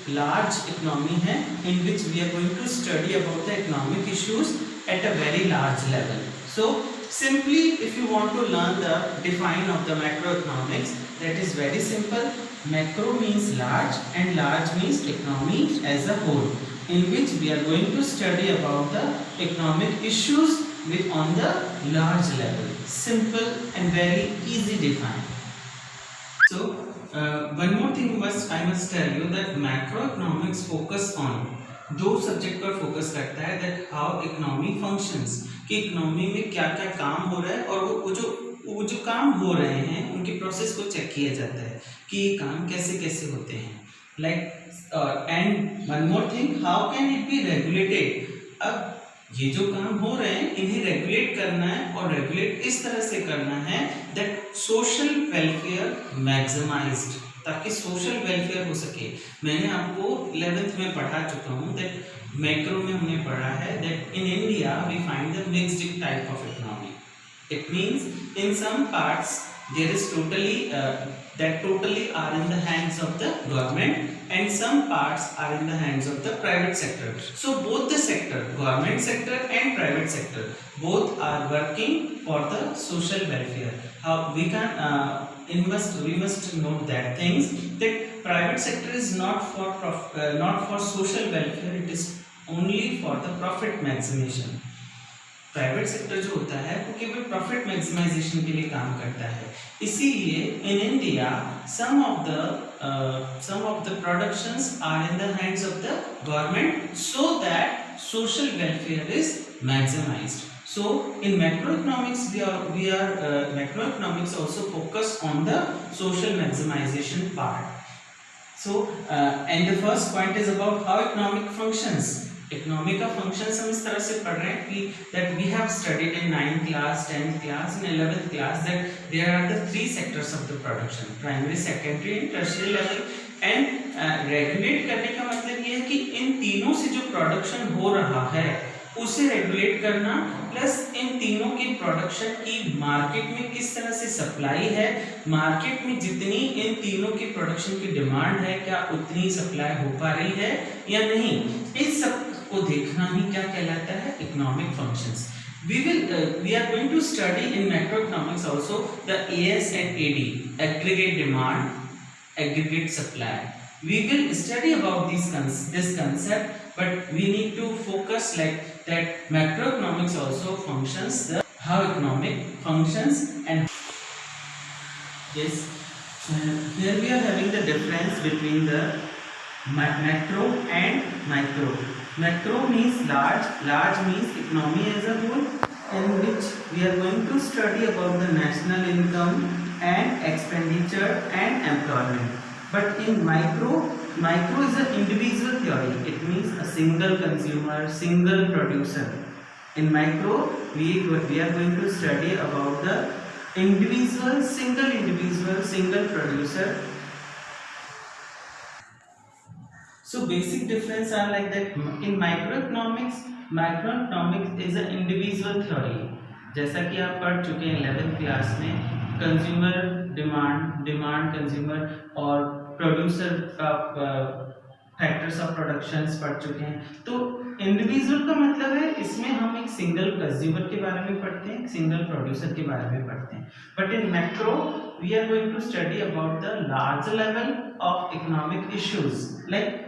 large economy है in which we are going to study about the economic issues at a very large level. So simply if you want to learn the define of the macroeconomics, that is very simple. Macro means large and large means economy as a whole, in which we are going to study about the economic issues with on the large level. Simple and very easy define. So one more thing I must tell you that macroeconomics focus on दो subject पर focus करता है, that how economy functions, कि economy में क्या क्या काम हो रहा है और वो जो काम हो रहे हैं उनके प्रोसेस को चेक किया जाता है कि ये काम कैसे कैसे होते हैं. Like and one more thing, how can it be regulated. अब ये जो काम हो रहे हैं इन्हें रेगुलेट करना है और रेगुलेट इस तरह से करना है दैट सोशल वेलफेयर मैक्सिमाइज्ड, ताकि सोशल वेलफेयर हो सके. मैंने आपको 11th में पढ़ा चुका हूँ दैट मैक्रो में हमने पढ़ा है that in India we find the mixed type of economy. It means in some parts there is totally are in the hands of the government and some parts are in the hands of the private sector. So both the sector, government sector and private sector, both are working for the social welfare. How we can we must note that things that private sector is not for social welfare, it is only for the profit maximization. Private sector जो होता है वो केवल profit maximisation के लिए काम करता है. इसीलिए in India some of the productions are in the hands of the government so that social welfare is maximized. So in macroeconomics macroeconomics also focus on the social maximization part. So and the first point is about how economic functions. Economy का functions हम इस तरह से पढ़ रहे हैं कि that we have studied in 9th class, 10th class and 11th class that there are the 3 sectors of the production, primary, secondary and tertiary level. And regulate करने का मतलब ये है कि इन तीनों से जो प्रोडक्शन हो रहा है उसे रेगुलेट करना, प्लस इन तीनों की प्रोडक्शन की मार्केट में किस तरह से सप्लाई है, मार्केट में जितनी इन तीनों की प्रोडक्शन की डिमांड है क्या उतनी सप्लाई हो पा रही है या नहीं, इस सब को देखना ही क्या कहलाता है, economic functions. We are going to study in macroeconomics also the AS and AD, aggregate demand, aggregate supply. We will study about this concept, but we need to focus like that macroeconomics also functions the how economic functions. And yes, here we are having the difference between the macro and micro. Macro means large means economy as a whole, in which we are going to study about the national income and expenditure and employment. But in micro is an individual theory. It means a single consumer, single producer. In micro we are going to study about the individual, single producer. So basic difference are like that. In macroeconomics is an individual theory. जैसा कि आप पढ़ चुके हैं 11th class में, consumer demand consumer और producer का factors of productions पढ़ चुके हैं. तो इंडिविजुअल का मतलब है इसमें हम एक सिंगल कंज्यूमर के बारे में पढ़ते हैं, सिंगल प्रोड्यूसर के बारे में पढ़ते हैं. But in macro we are going to study about the large level of economic issues. Like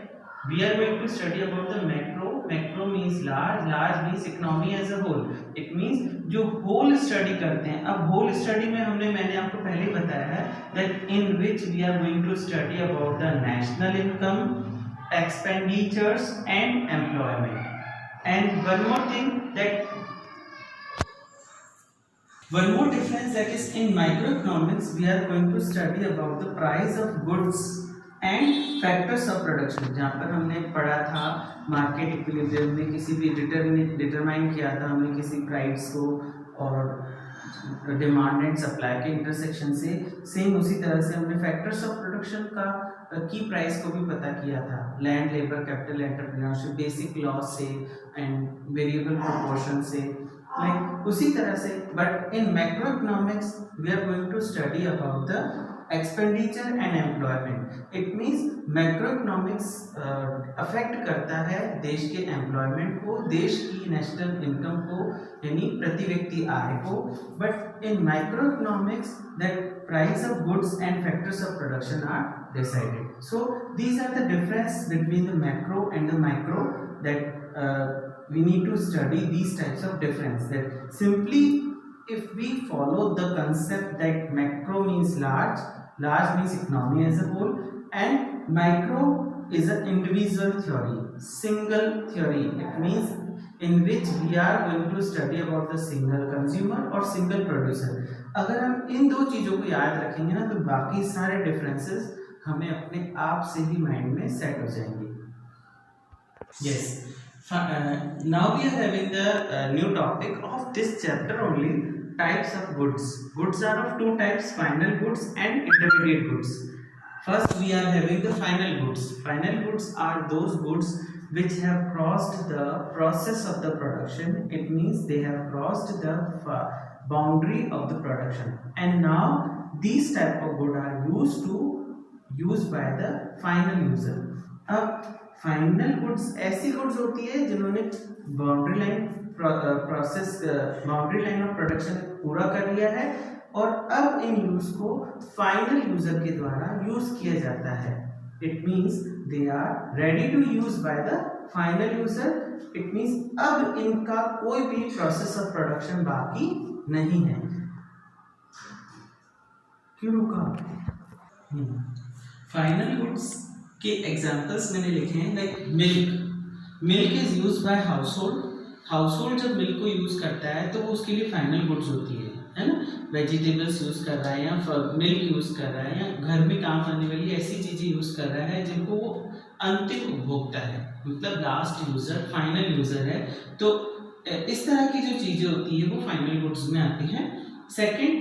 we are going to study about the macro means large means economy as a whole. It means जो whole study करते हैं. अब whole study में मैंने आपको पहले ही बताया है that in which we are going to study about the national income, expenditures and employment. And one more thing, that one more difference, that is in microeconomics we are going to study about the price of goods and factors of production. जहाँ पर हमने पढ़ा था market equilibrium में किसी भी determine किया था हमने किसी प्राइस को और डिमांड एंड सप्लाई के इंटरसेक्शन से, सेम उसी तरह से हमने फैक्टर्स ऑफ प्रोडक्शन का की प्राइस को भी पता किया था. Land, labour, capital, entrepreneurship, basic laws से एंड वेरिएबल प्रोपोर्शन से, लाइक उसी तरह से. But in macro economics we are going to study about the expenditure and employment. It means macro economics affect करता है देश के एम्प्लॉयमेंट को, देश की नेशनल इनकम को, यानी प्रति व्यक्ति आय को। But in micro economics that price of goods and factors of production are decided. So these are the difference between the macro and the micro that we need to study these types of difference. That simply if we follow the concept that macro means large means economy as a whole, and micro is an individual theory, single theory. It means in which we are going to study about the single consumer or single producer. अगर हम इन दो चीजों को याद रखेंगे ना, तो बाकी सारे डिफरेंसेस हमें अपने आप से ही माइंड में सेट हो जाएंगे। Yes. Now we are having the new topic of this chapter only, types of goods. Goods are of two types, final goods and intermediate goods. First we are having the final goods. Final goods are those goods which have crossed the process of the production. It means they have crossed the boundary of the production, and now these type of goods are used by the final user. अब final goods ऐसी goods होती है जिन्होंने boundary line of production पूरा कर लिया है, और अब इन यूज को फाइनल यूजर के द्वारा यूज किया जाता है। It means they are ready to use by the final user. It means अब इनका कोई भी प्रोसेस ऑफ प्रोडक्शन बाकी नहीं है। क्यों रुका? फाइनल गुड्स के एग्जांपल्स मैंने लिखे हैं, like milk is used by household जब मिल्क को यूज करता है तो वो उसके लिए फाइनल गुड्स होती है ना। वेजिटेबल्स यूज कर रहा है या मिल्क यूज कर रहा है या घर में काम करने वाली ऐसी चीजें यूज कर रहा है जिनको वो अंतिम उपभोक्ता है, मतलब लास्ट यूजर, फाइनल यूजर है। तो इस तरह की जो चीजें होती है वो फाइनल गुड्स में आती हैं। सेकंड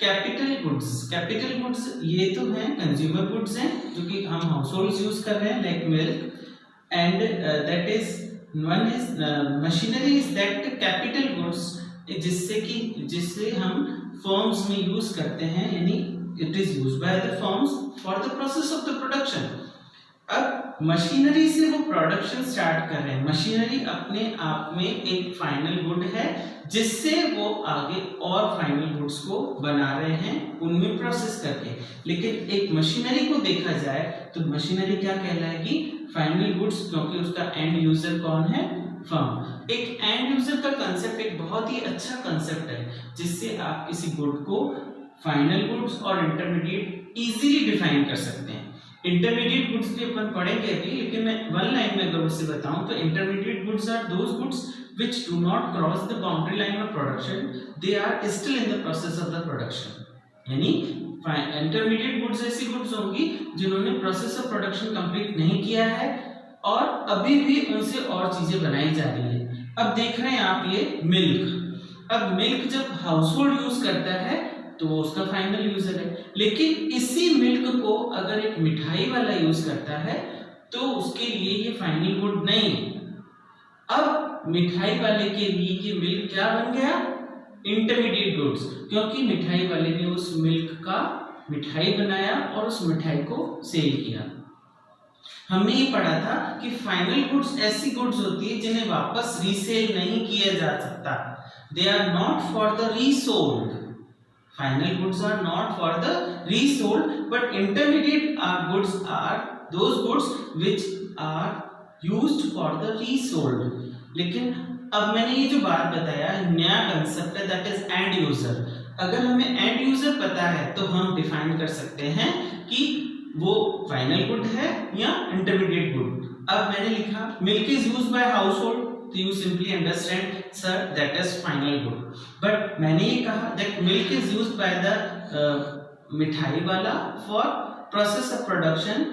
कैपिटल गुड्स ये तो हैं कंज्यूमर गुड्स हैं जो कि हम हाउसहोल्ड्स यूज कर रहे हैं, like milk, and that is one is machinery is that capital goods जिससे हम फर्म्स में यूज करते हैं, यानी it is used by the firms for the process of the production. अब मशीनरी से वो प्रोडक्शन स्टार्ट कर रहे हैं। मशीनरी अपने आप में एक फाइनल गुड है जिससे वो आगे और फाइनल गुड्स को बना रहे हैं उनमें प्रोसेस करके। लेकिन एक मशीनरी को देखा जाए तो मशीनरी क्या कहलाएगी? फाइनल गुड्स, क्योंकि उसका एंड यूजर कौन है? फर्म। एक एंड यूजर का कंसेप्ट एक बहुत ही अच्छा कंसेप्ट है जिससे आप किसी गुड को फाइनल गुड्स और इंटरमीडिएट इजीली डिफाइन कर सकते हैं। इंटरमीडिएट गुड्स भी अपन पढ़ेंगे अभी, लेकिन मैं वन लाइन में अगर उससे बताऊं तो intermediate goods are those goods which do not cross the boundary line of production, they are still in the process of the production. यानी इंटरमीडिएट गुड्स ऐसी गुड्स होंगी जिन्होंने प्रोसेस ऑफ प्रोडक्शन कंप्लीट नहीं किया है और अभी भी उनसे और चीजें बनाई जा रही है। अब देख रहे हैं आप ये मिल्क। अब मिल्क जब हाउसहोल्ड यूज करता है तो वो उसका फाइनल यूजर है, लेकिन इसी मिल्क को अगर एक मिठाई वाला यूज करता है तो उसके लिए ये फाइनल गुड नहीं। अब मिठाई वाले के लिए ये मिल्क क्या बन गया? इंटरमीडिएट गुड्स, क्योंकि मिठाई वाले ने उस मिल्क का मिठाई बनाया और उस मिठाई को सेल किया। हमने ये पढ़ा था कि फाइनल गुड्स ऐसी गुड्स होती है जिन्हें वापस रीसेल नहीं किया जा सकता। They are not for the resold. Final goods are not for the resold, but intermediate goods are those goods which are used for the resold. लेकिन अब मैंने ये जो बात बताया नया कंसेप्ट है, दैट इज एंड यूजर। अगर हमें एंड यूजर पता है तो हम डिफाइन कर सकते हैं कि वो फाइनल गुड है या इंटरमीडिएट गुड। अब मैंने लिखा milk is used by household, तो you simply understand sir that is final good. But मैंने ये कहा that milk is used by the mithai wala for process of production,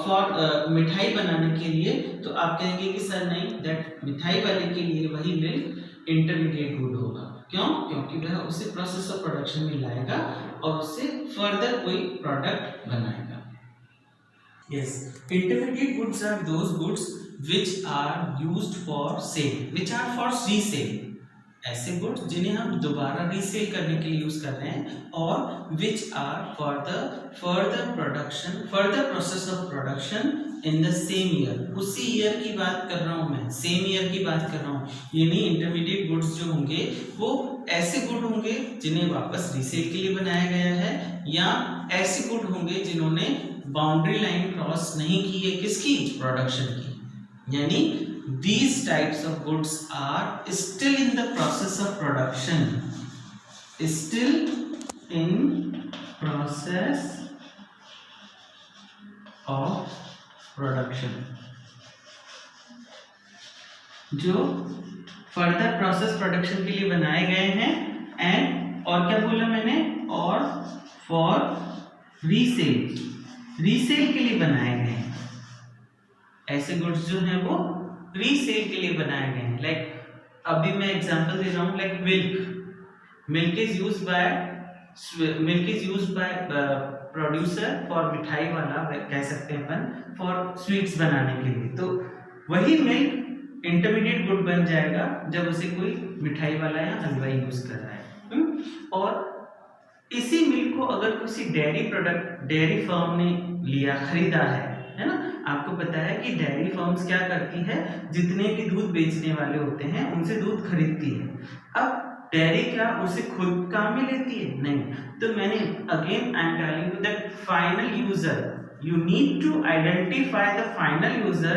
for मिठाई बनाने के लिए, तो आप कहेंगे कि सर नहीं, दैट मिठाई वाले के लिए वही मिल्क इंटरमीडिएट गुड होगा। क्यों? क्योंकि वह उसे प्रोसेस ऑफ प्रोडक्शन में लाएगा और उससे फर्दर कोई प्रोडक्ट बनाएगा। Yes, intermediate goods are those goods which are used for sale, which are for resale. ऐसे गुड्स जिन्हें हम दोबारा रीसेल करने के लिए यूज कर रहे हैं, और which are for the further process of production in the same year. उसी ईयर की बात कर रहा हूं मैं, सेम ईयर की बात कर रहा हूं। यानी इंटरमीडिएट गुड्स जो होंगे वो ऐसे गुड होंगे जिन्हें वापस रीसेल के लिए बनाया गया है, या ऐसे गुड होंगे जिन्होंने बाउंड्री लाइन क्रॉस नहीं की है, किसकी, प्रोडक्शन की। यानी these types of goods are still in the process of production, still in process of production, जो फर्दर प्रोसेस प्रोडक्शन के लिए बनाए गए हैं, एंड और क्या बोला मैंने, और फॉर रीसेल के लिए बनाए गए हैं। ऐसे गुड्स जो हैं वो रीसेल के लिए बनाए गए हैं। लाइक अभी मैं एग्जांपल दे रहा हूँ, like milk is used bye producer for, मिठाई वाला कह सकते हैं अपन, फॉर स्वीट्स बनाने के लिए। तो वही मिल्क इंटरमीडिएट गुड बन जाएगा जब उसे कोई मिठाई वाला या हलवाई यूज कर रहा है। और इसी मिल्क को अगर किसी डेयरी फर्म ने लिया, खरीदा है ना। आपको पता है कि डेयरी फर्म्स क्या करती है, जितने भी दूध बेचने वाले होते हैं उनसे दूध खरीदती है। अब डेयरी क्या उसे खुद काम में लेती है? नहीं। तो मैंने again I am telling you that final user, you need to identify the final user.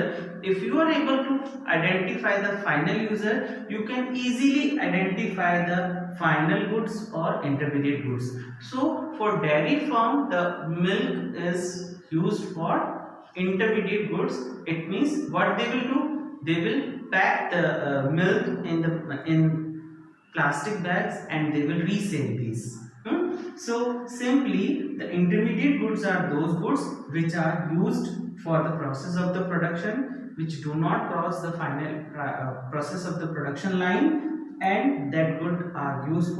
If you are able to identify the final user, you can easily identify the final goods or intermediate goods. So for dairy farm, the milk is used for intermediate goods. It means what they will do, they will pack the milk in plastic bags and they will resell these. So simply the intermediate goods are those goods which are used for the process of the production, which do not cross the final process of the production line, and that good are used for